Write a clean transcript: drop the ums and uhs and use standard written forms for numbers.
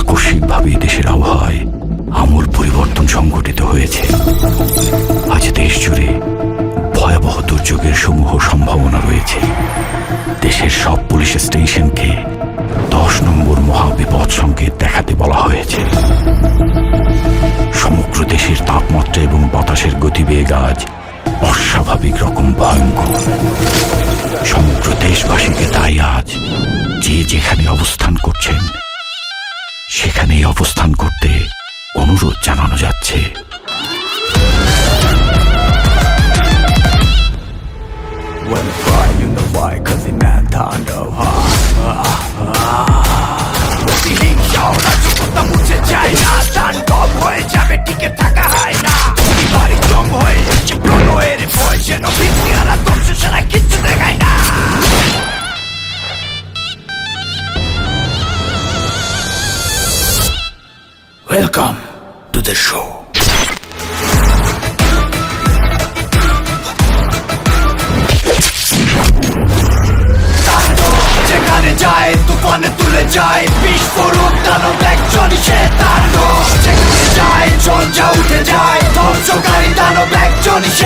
আকস্মিকভাবে দেশের আবহাওয়ায় আমূল পরিবর্তন সংঘটিত হয়েছে। আজ দেশ জুড়ে ভয়াবহ দুর্যোগের সমূহ সম্ভাবনা রয়েছে। দেশের সব পুলিশ স্টেশনকে 10 নম্বর মহাবিপদ সংকেত দেখাতে বলা হয়েছে। সমগ্র দেশের তাপমাত্রা এবং বাতাসের গতিবেগ আজ অস্বাভাবিক রকম ভয়ঙ্কর। সমগ্র দেশবাসীকে তাই আজ যে যেখানে অবস্থান করছেন সেখানেই অবস্থান করতে অনুরোধ জানানো যাচ্ছে। Welcome to the show. যেখানে যায় তুফানে তুলে যায় বিস্ফোরক দানব একজনই সে তাণ্ডব। যেখানে যায় ঝঞ্ঝা উঠে যায় ধ্বংসকারী দানব একজনই সে